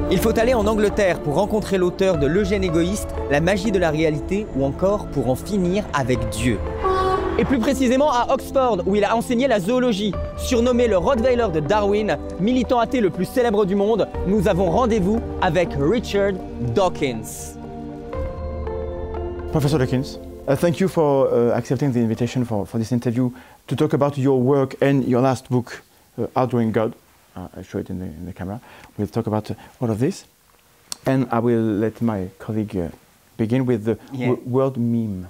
Il faut aller en Angleterre pour rencontrer l'auteur de L'Eugène égoïste, La magie de la réalité ou encore pour en finir avec Dieu. Et plus précisément à Oxford, où il a enseigné la zoologie. Surnommé le Rottweiler de Darwin, militant athée le plus célèbre du monde, nous avons rendez-vous avec Richard Dawkins. Professor Dawkins, thank you for accepting the invitation for this interview to talk about your work and your last book, Outgrowing God. I show it in the camera. We'll talk about all of this. And I will let my colleague begin with the word meme.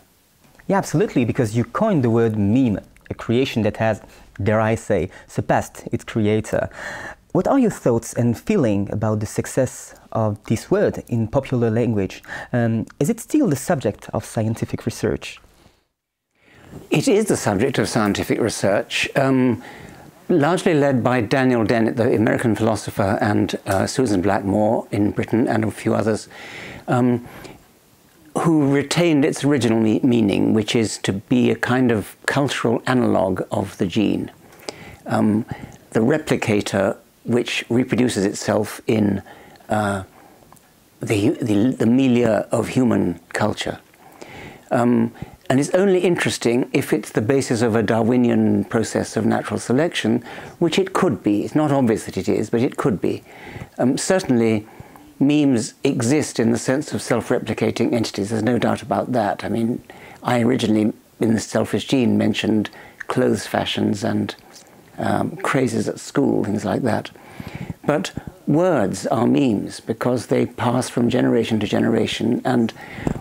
Yeah, absolutely, because you coined the word meme, a creation that has, dare I say, surpassed its creator. What are your thoughts and feeling about the success of this word in popular language? Is it still the subject of scientific research? It is the subject of scientific research, largely led by Daniel Dennett, the American philosopher, and Susan Blackmore in Britain, and a few others, who retained its original meaning, which is to be a kind of cultural analogue of the gene, the replicator which reproduces itself in the milieu of human culture. And it's only interesting if it's the basis of a Darwinian process of natural selection, which it could be. It's not obvious that it is, but it could be. Certainly, memes exist in the sense of self-replicating entities. There's no doubt about that. I mean, I originally, in the Selfish Gene, mentioned clothes fashions and crazes at school, things like that. But words are memes because they pass from generation to generation, and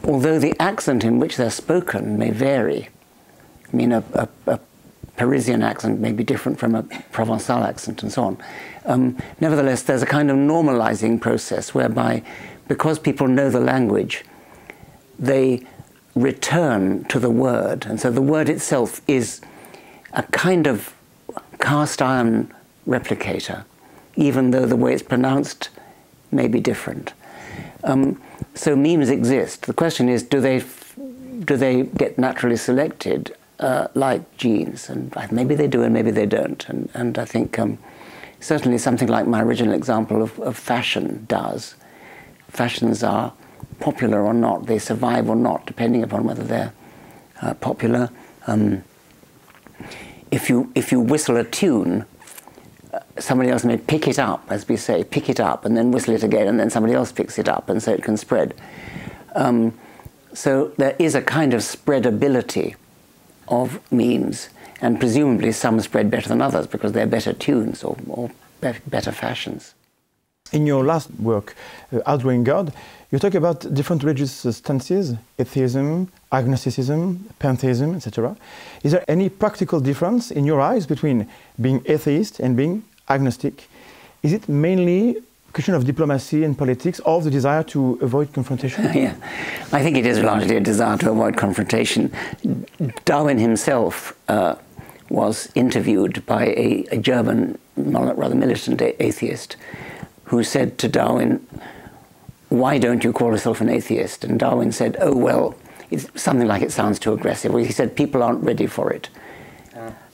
although the accent in which they're spoken may vary, I mean, a Parisian accent may be different from a Provençal accent and so on, nevertheless there's a kind of normalizing process whereby, because people know the language, they return to the word, and so the word itself is a kind of cast iron replicator, even though the way it's pronounced may be different. So memes exist. The question is, do they get naturally selected like genes? And maybe they do and maybe they don't. And I think certainly something like my original example of fashion does. Fashions are popular or not, they survive or not, depending upon whether they're popular. If you whistle a tune, somebody else may pick it up, as we say, pick it up, and then whistle it again, and then somebody else picks it up, and so it can spread. So there is a kind of spreadability of memes, and presumably some spread better than others because they're better tunes or better fashions. In your last work, Outgrowing God, you talk about different religious stances, atheism, agnosticism, pantheism, etc. Is there any practical difference in your eyes between being atheist and being agnostic? Is it mainly a question of diplomacy and politics, or the desire to avoid confrontation? Yeah, I think it is largely a desire to avoid confrontation. Darwin himself was interviewed by a German, rather militant atheist, who said to Darwin, "Why don't you call yourself an atheist?" And Darwin said, "Oh, well, it's something like it sounds too aggressive." Well, he said, "People aren't ready for it."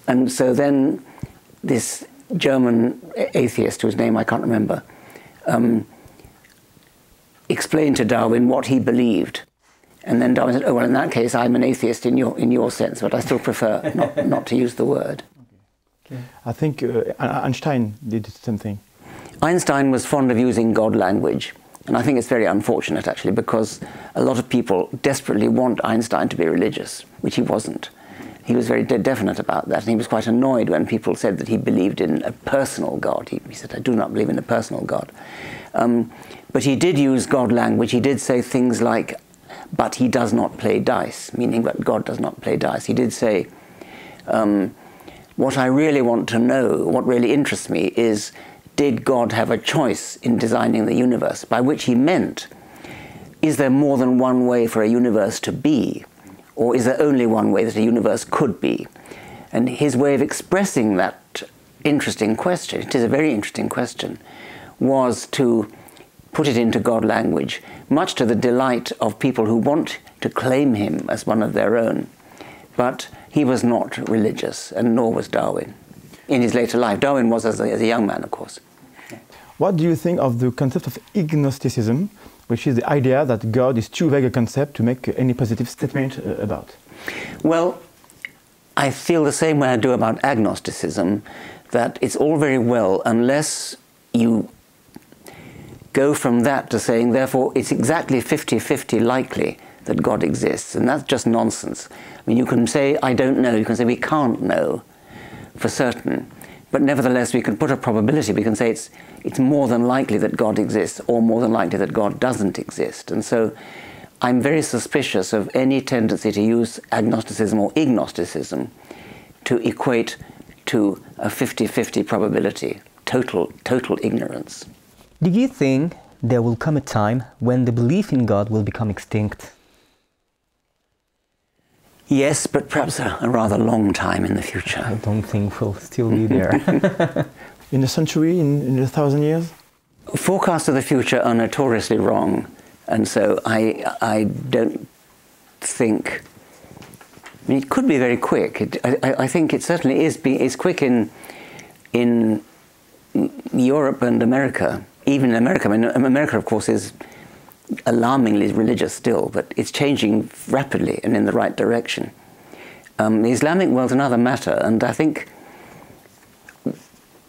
And so then this German atheist, whose name I can't remember, explained to Darwin what he believed. And then Darwin said, "Oh, well, in that case, I'm an atheist in your sense, but I still prefer not to use the word." Okay. I think Einstein did the same thing. Einstein was fond of using God language, and I think it's very unfortunate, actually, because a lot of people desperately want Einstein to be religious, which he wasn't. He was very definite about that, and he was quite annoyed when people said that he believed in a personal God. He said, "I do not believe in a personal God." But he did use God language. He did say things like, "But he does not play dice," meaning that God does not play dice. He did say, "What I really want to know, what really interests me is, did God have a choice in designing the universe?" By which he meant, is there more than one way for a universe to be? Or is there only one way that a universe could be? And his way of expressing that interesting question, it is a very interesting question, was to put it into God language, much to the delight of people who want to claim him as one of their own. But he was not religious, and nor was Darwin. In his later life. Darwin was as a young man, of course. What do you think of the concept of agnosticism, which is the idea that God is too vague a concept to make any positive statement about? Well, I feel the same way I do about agnosticism, that it's all very well unless you go from that to saying, therefore, it's exactly 50-50 likely that God exists, and that's just nonsense. I mean, you can say, I don't know, you can say, we can't know for certain, but nevertheless, we can put a probability, we can say it's more than likely that God exists, or more than likely that God doesn't exist. And so I'm very suspicious of any tendency to use agnosticism or ignosticism to equate to a 50-50 probability, total ignorance. Do you think there will come a time when the belief in God will become extinct? Yes, but perhaps a rather long time in the future. I don't think we'll still be there. In a century, in 1,000 years? Forecasts of the future are notoriously wrong, and so I don't think. I mean, it could be very quick. I think it certainly is quick in Europe and America. Even in America, I mean, America, of course, is alarmingly religious still, but it's changing rapidly and in the right direction. The Islamic world's another matter, and I think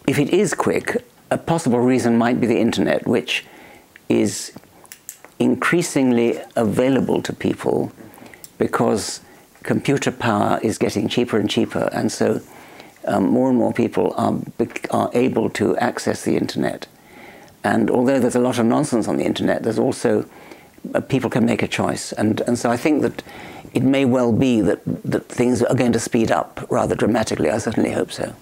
if it is quick, a possible reason might be the internet, which is increasingly available to people because computer power is getting cheaper and cheaper, and so more and more people are able to access the internet. And although there's a lot of nonsense on the internet, there's also people can make a choice, and so I think that it may well be that things are going to speed up rather dramatically. I certainly hope so.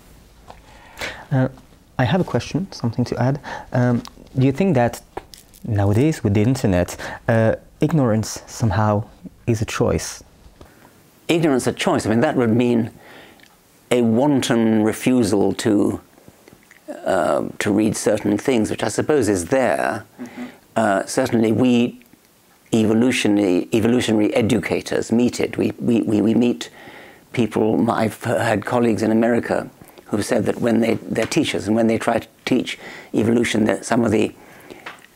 I have a question, something to add. Do you think that nowadays with the internet, ignorance somehow is a choice? Ignorance a choice? I mean, that would mean a wanton refusal to read certain things, which I suppose is there. Mm-hmm. Certainly we evolutionary educators meet it. We meet people. I've had colleagues in America who said that when they're teachers, and when they try to teach evolution, that some of the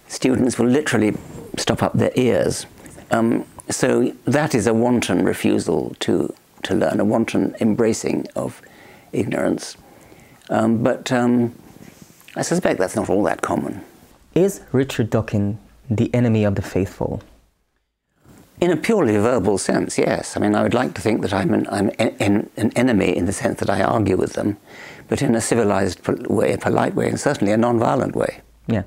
students will literally stop up their ears. So that is a wanton refusal to learn, a wanton embracing of ignorance. But I suspect that's not all that common. Is Richard Dawkins the enemy of the faithful? In a purely verbal sense, yes. I mean, I would like to think that I'm an enemy in the sense that I argue with them, but in a civilized way, a polite way, and certainly a non-violent way. Yeah.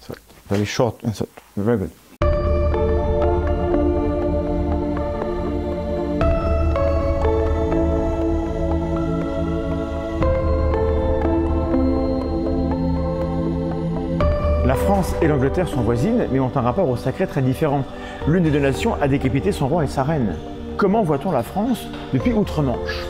So, very short and so, very good. La France et l'Angleterre sont voisines, mais ont un rapport au sacré très différent. L'une des deux nations a décapité son roi et sa reine. Comment voit-on la France depuis outre-Manche?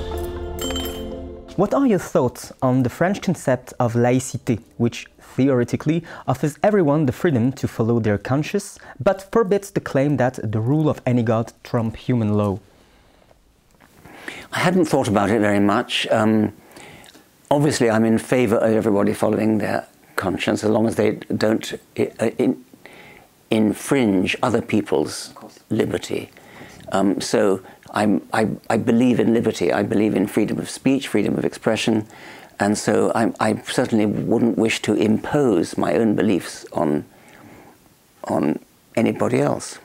What are your thoughts on the French concept of laïcité, which theoretically offers everyone the freedom to follow their conscience, but forbids the claim that the rule of any god trumps human law? I hadn't thought about it very much. Obviously, I'm in favour of everybody following their conscience, as long as they don't infringe other people's liberty. So I believe in liberty. I believe in freedom of speech, freedom of expression, and so I certainly wouldn't wish to impose my own beliefs on anybody else.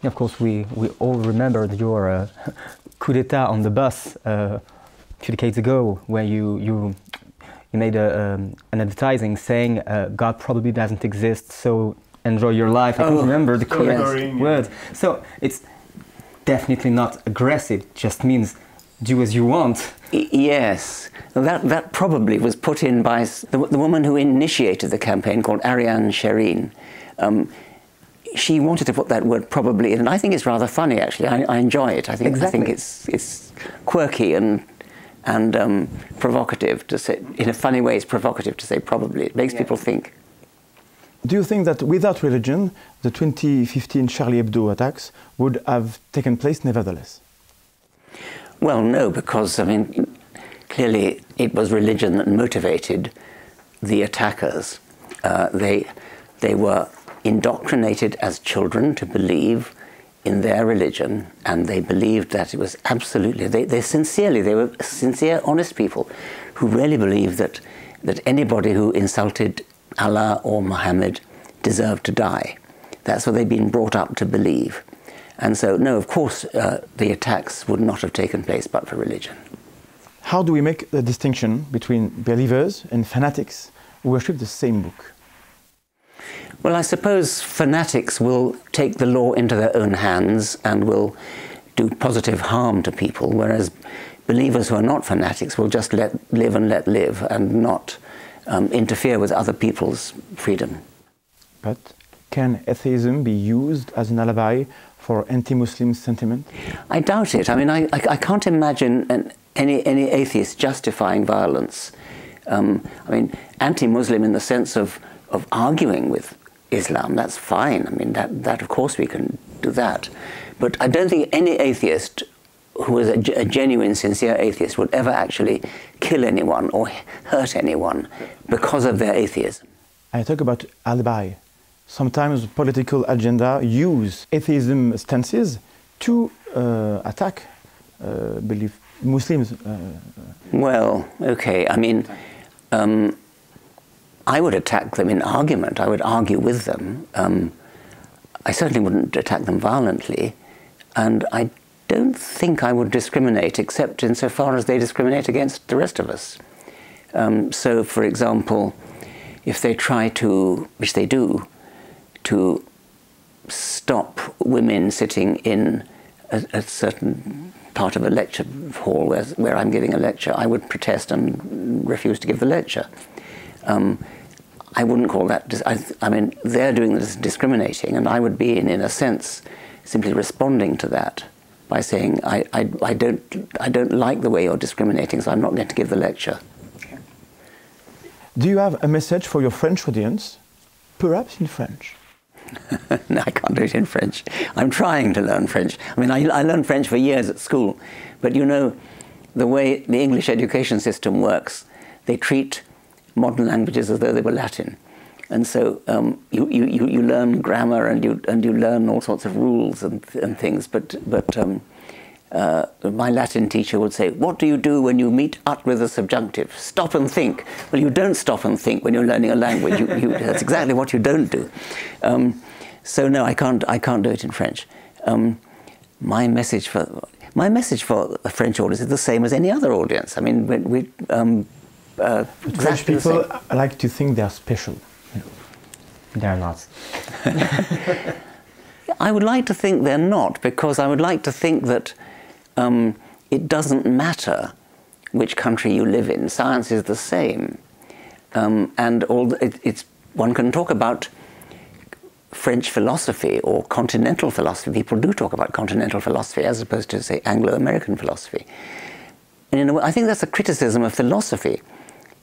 Of course, we all remembered your coup d'état on the bus a few decades ago, where you made an advertising saying God probably doesn't exist, so enjoy your life. I can't remember the correct word. So it's definitely not aggressive, just means do as you want. Yes, that probably was put in by the woman who initiated the campaign, called Ariane Sherine. She wanted to put that word probably in, and I think it's rather funny, actually. I enjoy it. I think it's quirky and provocative to say, in a funny way, it's provocative to say probably. It makes people think. Do you think that without religion, the 2015 Charlie Hebdo attacks would have taken place nevertheless? Well, no, because, I mean, clearly it was religion that motivated the attackers. they were indoctrinated as children to believe in their religion, and they believed that it was absolutely, they were sincere, honest people who really believed that anybody who insulted Allah or Muhammad deserved to die. That's what they'd been brought up to believe. And so, no, of course, the attacks would not have taken place but for religion. How do we make the distinction between believers and fanatics who worship the same book? Well, I suppose fanatics will take the law into their own hands and will do positive harm to people, whereas believers who are not fanatics will just let live and not interfere with other people's freedom. But can atheism be used as an alibi for anti-Muslim sentiment? I doubt it. I mean, I can't imagine any atheist justifying violence. I mean, anti-Muslim in the sense of arguing with Islam, that's fine. I mean, that of course we can do that. But I don't think any atheist who is a genuine, sincere atheist would ever actually kill anyone or hurt anyone because of their atheism. I talk about alibi. Sometimes political agenda use atheism stances to attack Muslims. Well, okay, I mean, I would attack them in argument. I would argue with them. I certainly wouldn't attack them violently, and I don't think I would discriminate except insofar as they discriminate against the rest of us. So, for example, if they try to, which they do, to stop women sitting in a certain part of a lecture hall where I'm giving a lecture, I would protest and refuse to give the lecture. I wouldn't call that, I mean, they're doing this discriminating, and I would be, in a sense, simply responding to that by saying, I don't like the way you're discriminating, so I'm not going to give the lecture. Do you have a message for your French audience, perhaps in French? No, I can't do it in French. I'm trying to learn French. I mean, I learned French for years at school, but you know, the way the English education system works, they treat modern languages as though they were Latin. And so you learn grammar and you learn all sorts of rules and things, but my Latin teacher would say, what do you do when you meet ut with a subjunctive? Stop and think. Well, you don't stop and think when you're learning a language. That's exactly what you don't do. So no, I can't do it in French. My message for a French audience is the same as any other audience. I mean, French people like to think they're special. They're not. I would like to think they're not, because I would like to think that it doesn't matter which country you live in. Science is the same. And one can talk about French philosophy or continental philosophy. People do talk about continental philosophy as opposed to, say, Anglo-American philosophy. And in a way, I think that's a criticism of philosophy.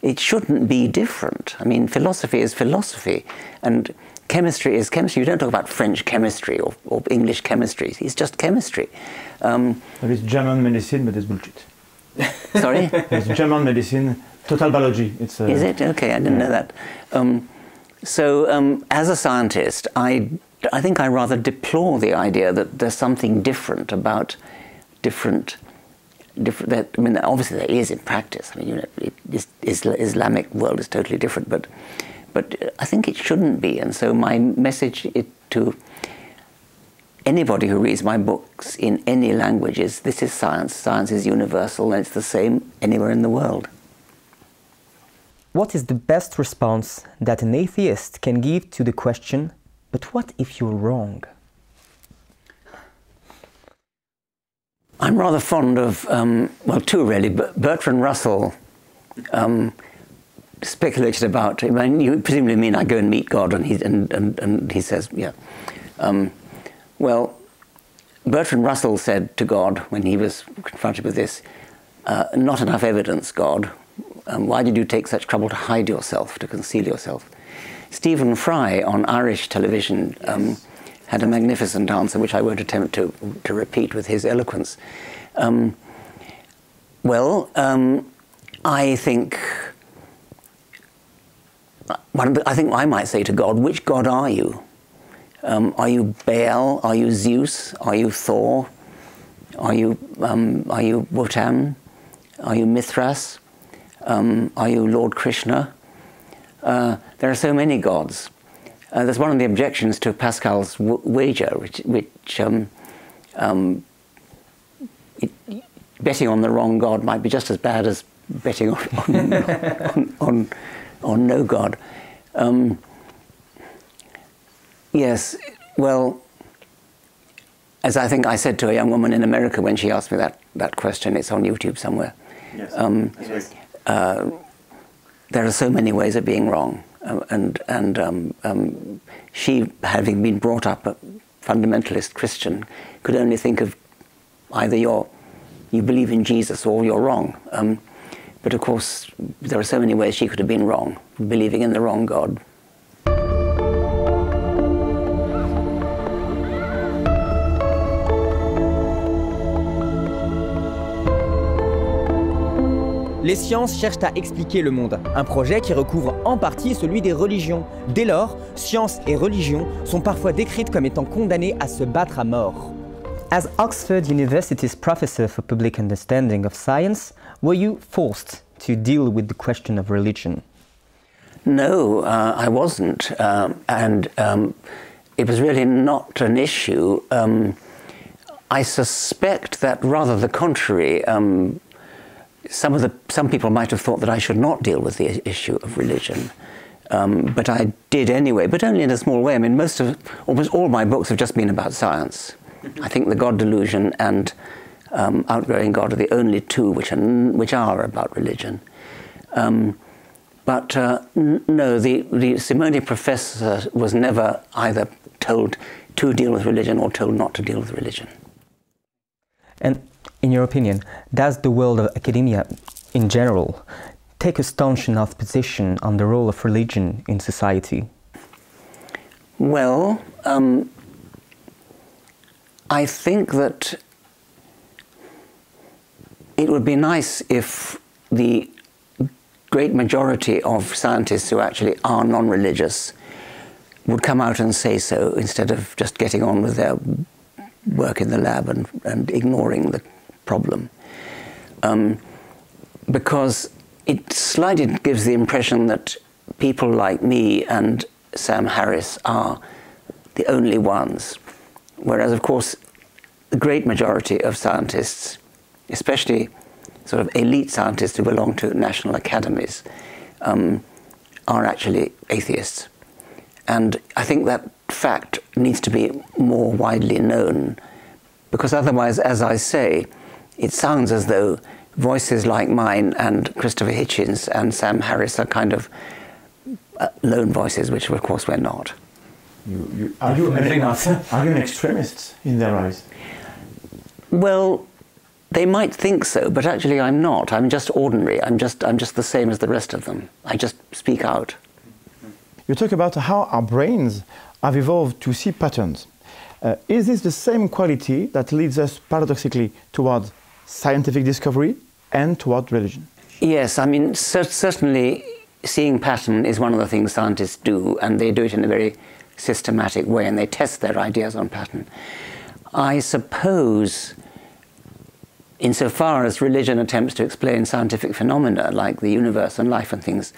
It shouldn't be different. I mean, philosophy is philosophy, and chemistry is chemistry. You don't talk about French chemistry or English chemistry. It's just chemistry. There is German medicine, but it's bullshit. Sorry? There's German medicine, total biology. Is it? Okay, I didn't know that. So as a scientist, I think I rather deplore the idea that there's something different about different. I mean, obviously there is in practice. I mean, you know, Islamic world is totally different, but I think it shouldn't be. And so my message to anybody who reads my books in any language is: this is science. Science is universal, and it's the same anywhere in the world. What is the best response that an atheist can give to the question, but what if you're wrong? I'm rather fond of, well, two really. Bertrand Russell speculated about, I mean, you presumably mean I go and meet God, and he says, yeah. Well, Bertrand Russell said to God when he was confronted with this, not enough evidence, God. Why did you take such trouble to hide yourself, to conceal yourself? Stephen Fry on Irish television had a magnificent answer, which I won't attempt to repeat with his eloquence. I think I think I might say to God, which God are you? Are you Baal? Are you Zeus? Are you Thor? Are you Wotan? Are you Mithras? Are you Lord Krishna? There are so many gods. That's one of the objections to Pascal's wager, which betting on the wrong god might be just as bad as betting on no god. Yes, well, as I think I said to a young woman in America when she asked me that question, it's on YouTube somewhere. Yes. There are so many ways of being wrong, she, having been brought up a fundamentalist Christian, could only think of either you believe in Jesus or you're wrong. But of course, there are so many ways she could have been wrong, believing in the wrong God. Les sciences cherchent à expliquer le monde, un projet qui recouvre en partie celui des religions. Dès lors, science et religion sont parfois décrites comme étant condamnées à se battre à mort. As Oxford University's professor for public understanding of science, were you forced to deal with the question of religion? No, I wasn't, and it was really not an issue. I suspect that rather the contrary. Some people might have thought that I should not deal with the issue of religion, but I did anyway, but only in a small way. I mean, almost all my books have just been about science. I think the God Delusion and Outgrowing God are the only two which are about religion. But no, the Simone professor was never either told to deal with religion or told not to deal with religion. And in your opinion, does the world of academia in general take a staunch enough position on the role of religion in society? Well, I think that it would be nice if the great majority of scientists who actually are non-religious would come out and say so, instead of just getting on with their work in the lab and ignoring the problem. Because it slightly gives the impression that people like me and Sam Harris are the only ones. Whereas, of course, the great majority of scientists, especially sort of elite scientists who belong to national academies, are actually atheists. And I think that fact needs to be more widely known, because otherwise, as I say, it sounds as though voices like mine and Christopher Hitchens and Sam Harris are kind of lone voices, which of course we're not. Are you an extremist in their eyes? Well, they might think so, but actually I'm not. I'm just ordinary. I'm just the same as the rest of them. I just speak out. You talk about how our brains have evolved to see patterns. Is this the same quality that leads us paradoxically towards scientific discovery and toward religion? Yes, I mean, certainly seeing pattern is one of the things scientists do, and they do it in a very systematic way, and they test their ideas on pattern. I suppose, insofar as religion attempts to explain scientific phenomena like the universe and life and things,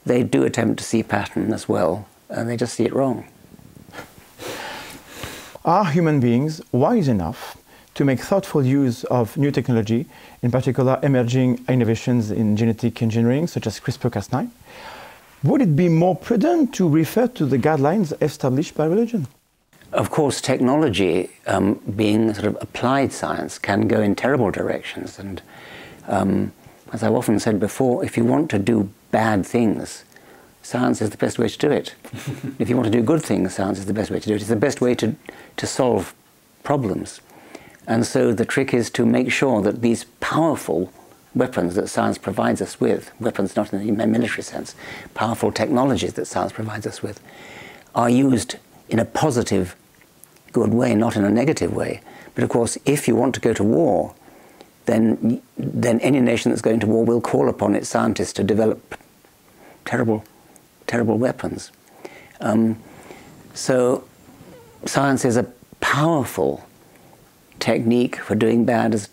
they do attempt to see pattern as well, and they just see it wrong. Are human beings wise enough to make thoughtful use of new technology, in particular emerging innovations in genetic engineering, such as CRISPR-Cas9? Would it be more prudent to refer to the guidelines established by religion? Of course, technology, being sort of applied science, can go in terrible directions. And as I've often said before, if you want to do bad things, science is the best way to do it. If you want to do good things, science is the best way to do it. It's the best way to solve problems. And so the trick is to make sure that these powerful weapons that science provides us with, weapons not in the military sense, powerful technologies that science provides us with, are used in a positive, good way, not in a negative way. But of course, if you want to go to war, then any nation that's going to war will call upon its scientists to develop terrible terrible weapons. So science is a powerful technique for doing bad as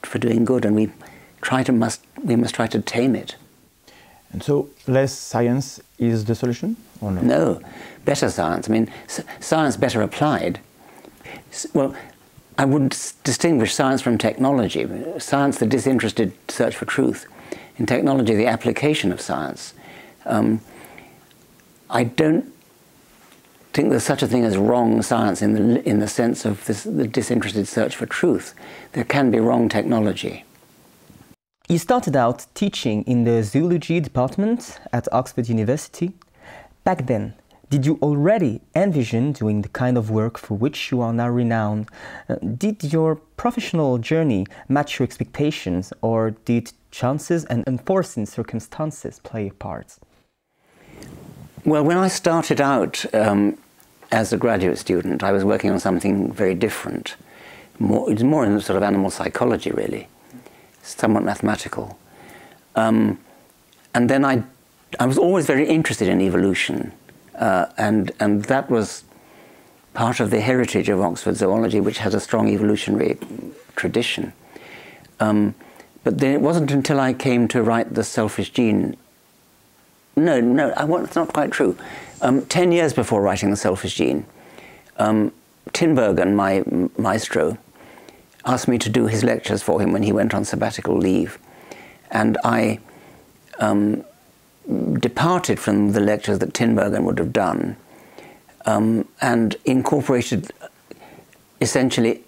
for doing good, and we must try to tame it. And so less science is the solution, or no? No, better science. I mean, science better applied. Well, I would distinguish science from technology. Science, the disinterested search for truth. In technology, the application of science. I don't think there's such a thing as wrong science in the sense of the disinterested search for truth. There can be wrong technology. You started out teaching in the zoology department at Oxford University. Back then, did you already envision doing the kind of work for which you are now renowned? Did your professional journey match your expectations, or did chances and unforeseen circumstances play a part? Well, when I started out as a graduate student, I was working on something very different. It was more in the sort of animal psychology, really, somewhat mathematical. And then I was always very interested in evolution. And that was part of the heritage of Oxford zoology, which has a strong evolutionary tradition. But then it wasn't until I came to write The Selfish Gene. No, it's not quite true. 10 years before writing The Selfish Gene, Tinbergen, my maestro, asked me to do his lectures for him when he went on sabbatical leave. And I departed from the lectures that Tinbergen would have done and incorporated essentially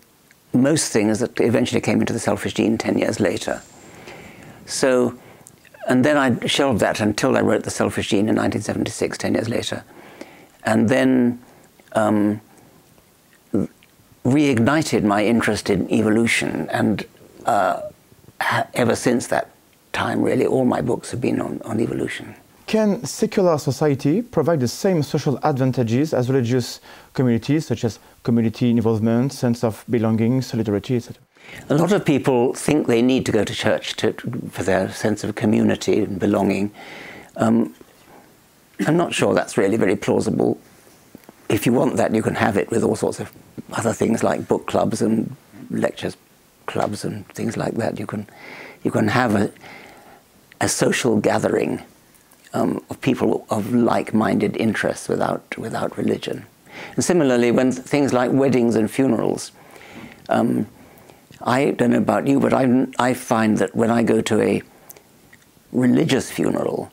most things that eventually came into The Selfish Gene 10 years later. So, and then I shelved that until I wrote The Selfish Gene in 1976, 10 years later. And then reignited my interest in evolution, and ever since that time, really, all my books have been on evolution. Can secular society provide the same social advantages as religious communities, such as community involvement, sense of belonging, solidarity, etc.? A lot of people think they need to go to church for their sense of community and belonging. I'm not sure that's really very plausible. If you want that, you can have it with all sorts of other things like book clubs and lectures clubs and things like that. You can have a social gathering of people of like-minded interests without religion. And similarly, when things like weddings and funerals, I don't know about you, but I find that when I go to a religious funeral,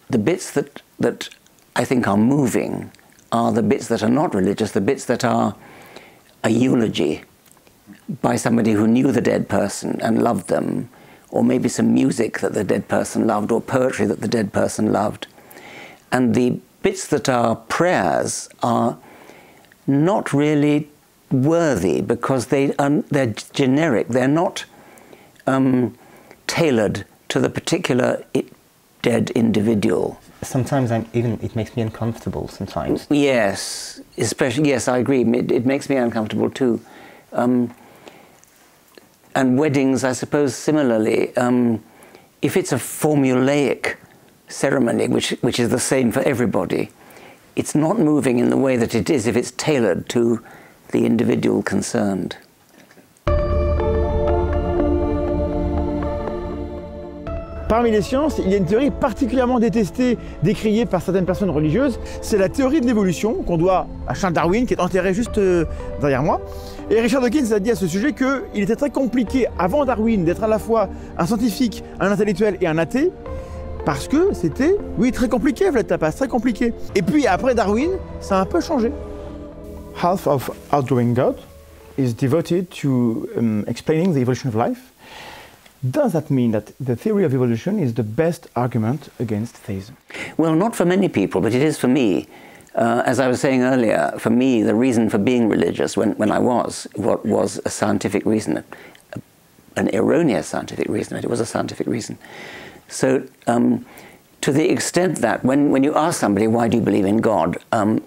the bits that I think are moving are the bits that are not religious, the bits that are a eulogy by somebody who knew the dead person and loved them, or maybe some music that the dead person loved, or poetry that the dead person loved. And the bits that are prayers are not really worthy because they're generic. They're not tailored to the particular dead individual. Sometimes it makes me uncomfortable sometimes. Yes, especially, yes, I agree. It makes me uncomfortable too. And weddings, I suppose, similarly, if it's a formulaic ceremony, which is the same for everybody, it's not moving in the way that it is if it's tailored to the individual concerned. Parmi les sciences, il y a une théorie particulièrement détestée, décriée par certaines personnes religieuses. C'est la théorie de l'évolution qu'on doit à Charles Darwin, qui est enterré juste derrière moi. Et Richard Dawkins a dit à ce sujet qu'il était très compliqué, avant Darwin, d'être à la fois un scientifique, un intellectuel et un athée, parce que c'était, oui, très compliqué, Vlad Tapas, très compliqué. Et puis après Darwin, ça a un peu changé. Half of Outgrowing God is devoted to explaining the evolution of life. Does that mean that the theory of evolution is the best argument against theism? Well, not for many people, but it is for me. As I was saying earlier, for me, the reason for being religious when I was a scientific reason, an erroneous scientific reason, but it was a scientific reason. So to the extent that when you ask somebody, why do you believe in God,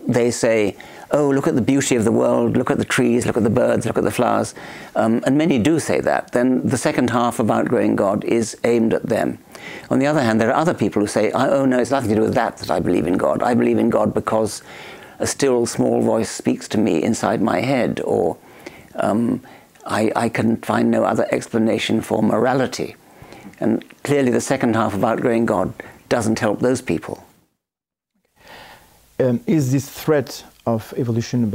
they say, oh, look at the beauty of the world, look at the trees, look at the birds, look at the flowers, and many do say that, then the second half of Outgrowing God is aimed at them. On the other hand, there are other people who say, oh no, it's nothing to do with that I believe in God. I believe in God because a still small voice speaks to me inside my head, or I can find no other explanation for morality. And clearly the second half of Outgrowing God doesn't help those people. Is this threat of evolution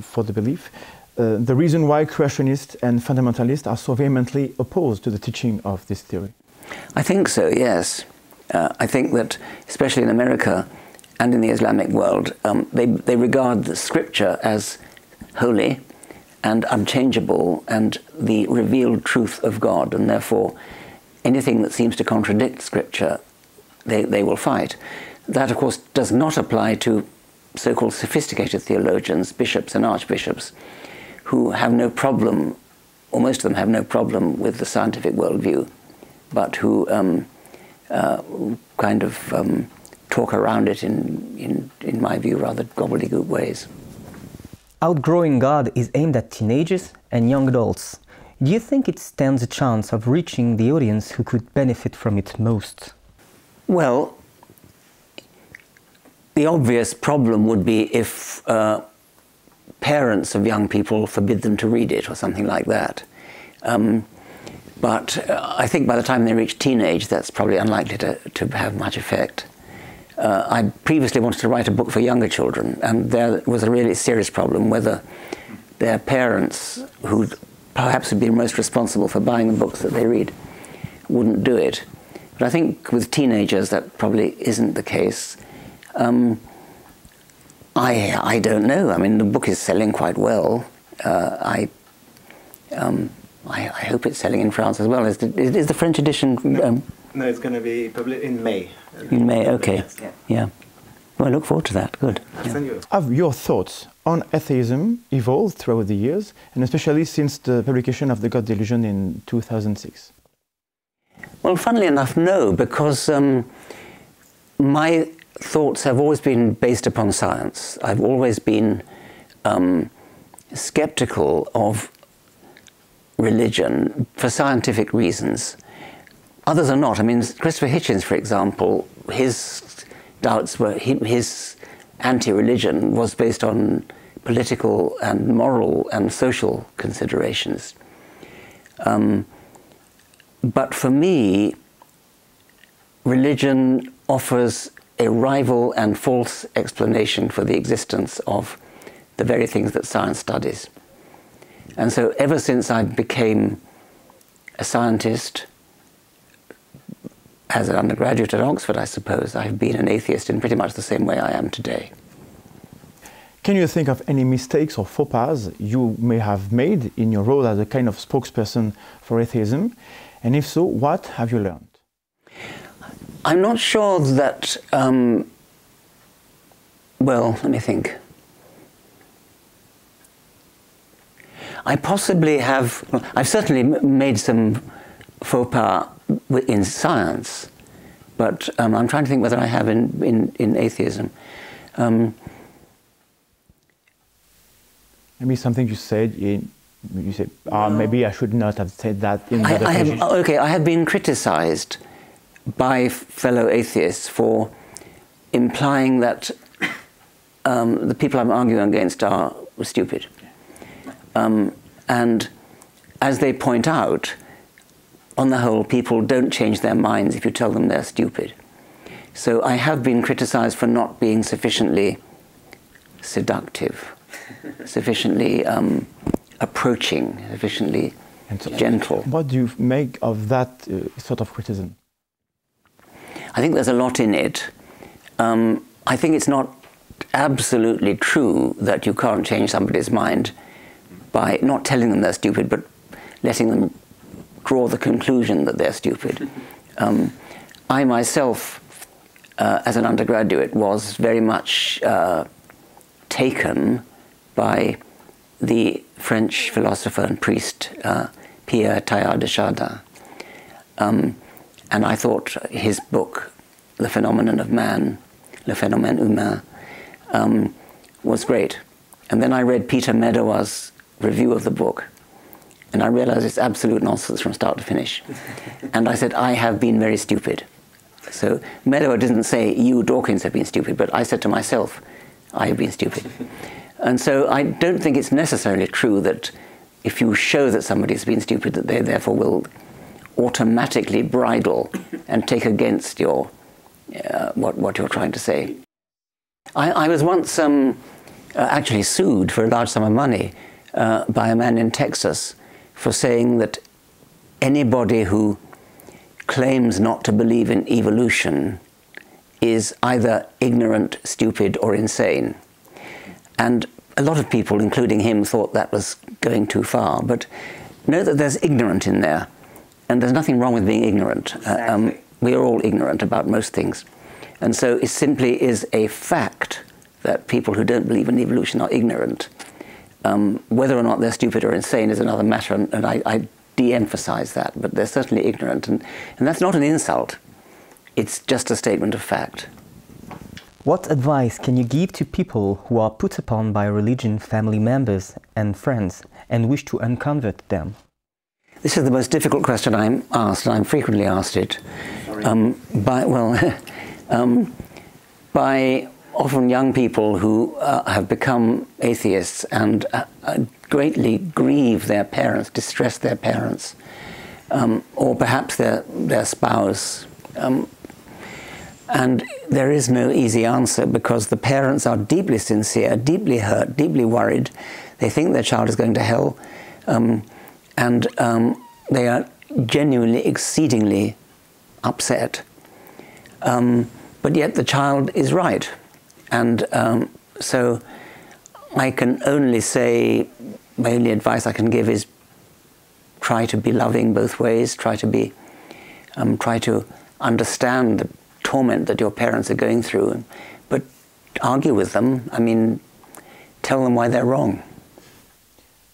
for the belief the reason why creationists and fundamentalists are so vehemently opposed to the teaching of this theory? I think so, yes. I think that, especially in America and in the Islamic world, they regard the scripture as holy and unchangeable and the revealed truth of God, and therefore anything that seems to contradict scripture, they will fight. That, of course, does not apply to so-called sophisticated theologians, bishops and archbishops, who have no problem, or most of them have no problem with the scientific worldview, but who kind of talk around it in my view, rather gobbledygook ways. Outgrowing God is aimed at teenagers and young adults. Do you think it stands a chance of reaching the audience who could benefit from it most? Well, the obvious problem would be if parents of young people forbid them to read it or something like that. But I think by the time they reach teenage, that's probably unlikely to have much effect. I previously wanted to write a book for younger children, and there was a really serious problem whether their parents, who perhaps would be most responsible for buying the books that they read, wouldn't do it. But I think with teenagers that probably isn't the case. I don't know. I mean, the book is selling quite well. I hope it's selling in France as well. Is the French edition? No, it's going to be published in May. In May, okay. Yes, yeah. Well, I look forward to that. Good. Have your thoughts on atheism evolved throughout the years, and especially since the publication of the God Delusion in 2006? Well, funnily enough, no, because my thoughts have always been based upon science. I've always been skeptical of religion for scientific reasons. Others are not. I mean, Christopher Hitchens, for example, his doubts were, his anti-religion was based on political and moral and social considerations. But for me, religion offers a rival and false explanation for the existence of the very things that science studies. And so ever since I became a scientist, as an undergraduate at Oxford, I suppose, I've been an atheist in pretty much the same way I am today. Can you think of any mistakes or faux pas you may have made in your role as a kind of spokesperson for atheism? And if so, what have you learned? I'm not sure that, well, let me think. I possibly have, well, I've certainly made some faux pas in science, but I'm trying to think whether I have in atheism. Maybe something you said, you said, maybe I should not have said that in other occasions. Okay, I have been criticized by fellow atheists for implying that the people I'm arguing against are stupid. And as they point out, on the whole, people don't change their minds if you tell them they're stupid. So I have been criticized for not being sufficiently seductive, sufficiently approaching, sufficiently gentle. What do you make of that sort of criticism? I think there's a lot in it. I think it's not absolutely true that you can't change somebody's mind by not telling them they're stupid, but letting them draw the conclusion that they're stupid. I myself, as an undergraduate, was very much taken by the French philosopher and priest Pierre Teilhard de Chardin. And I thought his book, Le Phenomenon of Man, Le Phénomène Humain, was great. And then I read Peter Medawar's review of the book, and I realized it's absolute nonsense from start to finish. And I said, I have been very stupid. So Meadow didn't say, you, Dawkins, have been stupid, but I said to myself, I have been stupid. And so I don't think it's necessarily true that if you show that somebody's been stupid, that they therefore will automatically bridle and take against your what you're trying to say. I was once actually sued for a large sum of money by a man in Texas for saying that anybody who claims not to believe in evolution is either ignorant, stupid, or insane. And a lot of people, including him, thought that was going too far. But note that there's ignorant in there, and there's nothing wrong with being ignorant. Exactly. We are all ignorant about most things. And so it simply is a fact that people who don't believe in evolution are ignorant. Whether or not they're stupid or insane is another matter, and I de-emphasize that, but they're certainly ignorant. And that's not an insult. It's just a statement of fact. What advice can you give to people who are put upon by religion, family members and friends, and wish to unconvert them? This is the most difficult question I'm asked, and I'm frequently asked it. By often young people who have become atheists and greatly grieve their parents, distress their parents, or perhaps their spouse. And there is no easy answer, because the parents are deeply sincere, deeply hurt, deeply worried. They think their child is going to hell, and they are genuinely, exceedingly upset. But yet the child is right. And so I can only say, my only advice I can give is try to be loving both ways, try to understand the torment that your parents are going through, but argue with them. I mean, tell them why they're wrong.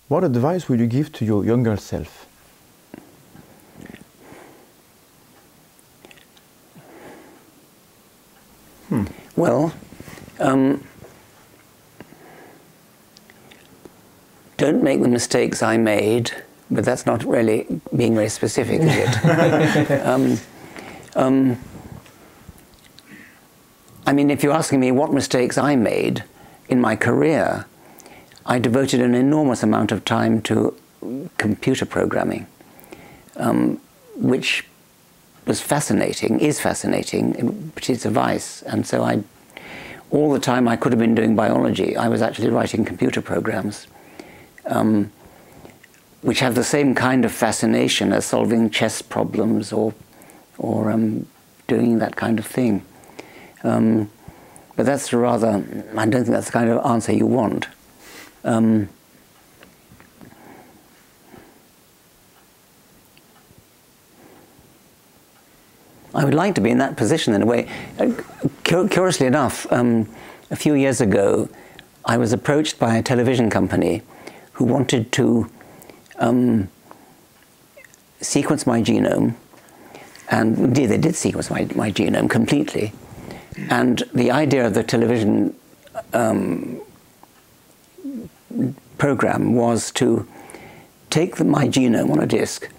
What advice would you give to your younger self? Well, don't make the mistakes I made, but that's not really being very specific, is it? I mean, if you're asking me what mistakes I made in my career, I devoted an enormous amount of time to computer programming, which was fascinating, is fascinating, but it's a vice. And so all the time I could have been doing biology, I was actually writing computer programs, which have the same kind of fascination as solving chess problems or doing that kind of thing. But that's rather, I don't think that's the kind of answer you want. I would like to be in that position in a way. Curiously enough, a few years ago, I was approached by a television company who wanted to sequence my genome, and indeed they did sequence my genome completely. And the idea of the television program was to take my genome on a disk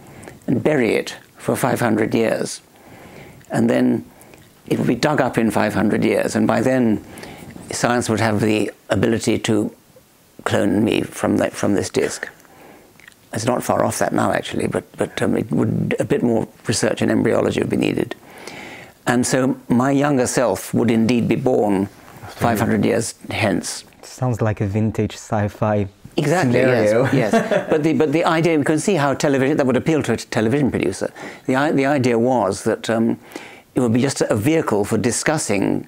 and bury it for 500 years. And then it would be dug up in 500 years, and by then science would have the ability to clone me from this disk. It's not far off that now, actually, but it would, a bit more research in embryology would be needed. And so my younger self would indeed be born 500 years hence. Sounds like a vintage sci-fi Exactly, scenario. yes. But the idea, you can see how television, that would appeal to a television producer. The idea was that it would be just a vehicle for discussing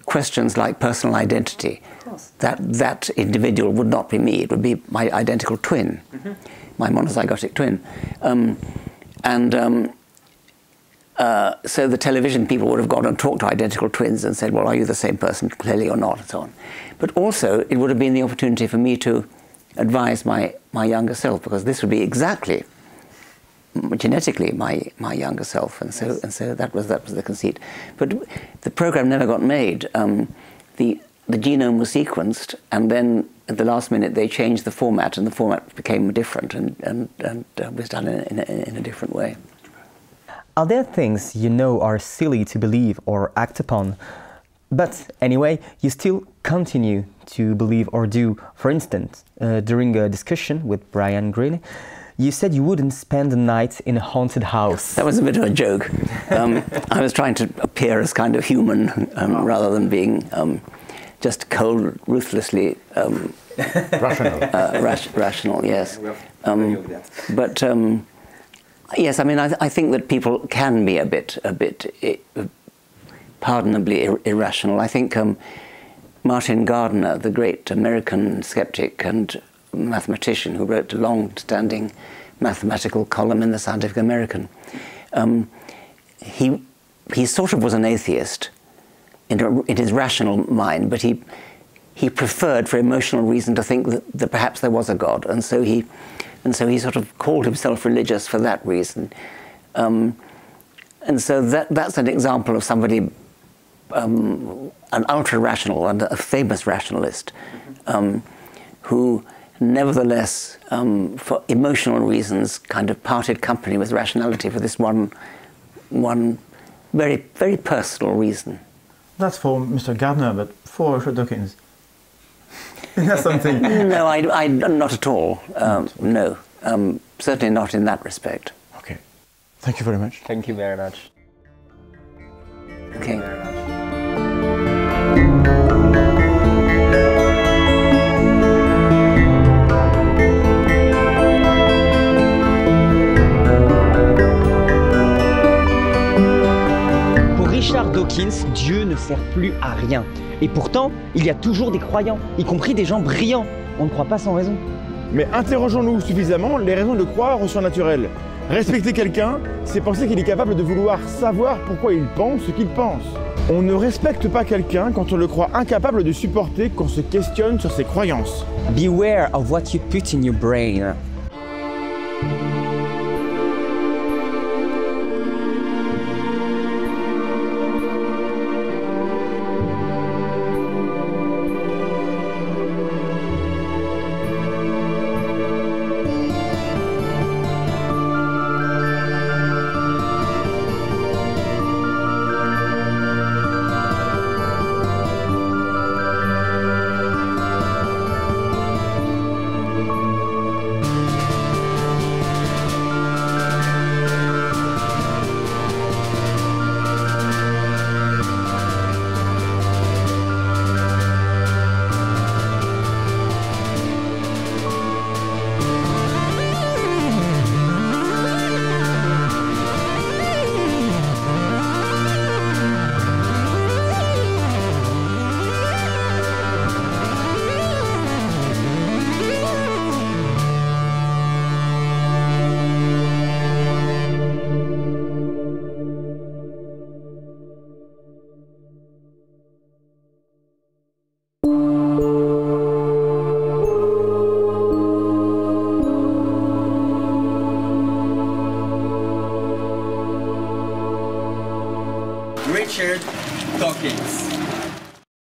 questions like personal identity. Of course. That individual would not be me, it would be my identical twin, my monozygotic twin. So the television people would have gone and talked to identical twins and said, well, are you the same person, clearly or not, and so on. But also, it would have been the opportunity for me to advise my younger self, because this would be exactly, genetically, my younger self, and so that was the conceit. But the program never got made. The genome was sequenced, and then at the last minute they changed the format, and the format became different, and was done in a different way. Are there things you know are silly to believe or act upon, but anyway, you still continue to believe or do? For instance, during a discussion with Brian Greene, you said you wouldn't spend the night in a haunted house. That was a bit of a joke. I was trying to appear as kind of human rather than being just cold, ruthlessly Rational. Rational, yes. But yes, I mean, I think that people can be a bit pardonably irrational. I think Martin Gardner, the great American skeptic and mathematician who wrote a long-standing mathematical column in the Scientific American, he sort of was an atheist in his rational mind, but he preferred, for emotional reason, to think that perhaps there was a God, and so he sort of called himself religious for that reason. And so that's an example of somebody, an ultra-rational and a famous rationalist, who nevertheless, for emotional reasons, kind of parted company with rationality for this one very, very personal reason. That's for Mr. Gardner, but for Richard Dawkins. That's something. No, I not at all. No, certainly not in that respect. Okay. Thank you very much. Thank you very much. Okay. Pour Richard Dawkins, Dieu ne sert plus à rien. Et pourtant, il y a toujours des croyants, y compris des gens brillants. On ne croit pas sans raison. Mais interrogeons-nous suffisamment les raisons de croire au surnaturel. Respecter quelqu'un, c'est penser qu'il est capable de vouloir savoir pourquoi il pense ce qu'il pense. On ne respecte pas quelqu'un quand on le croit incapable de supporter qu'on se questionne sur ses croyances. Beware of what you put in your brain. Richard Dawkins.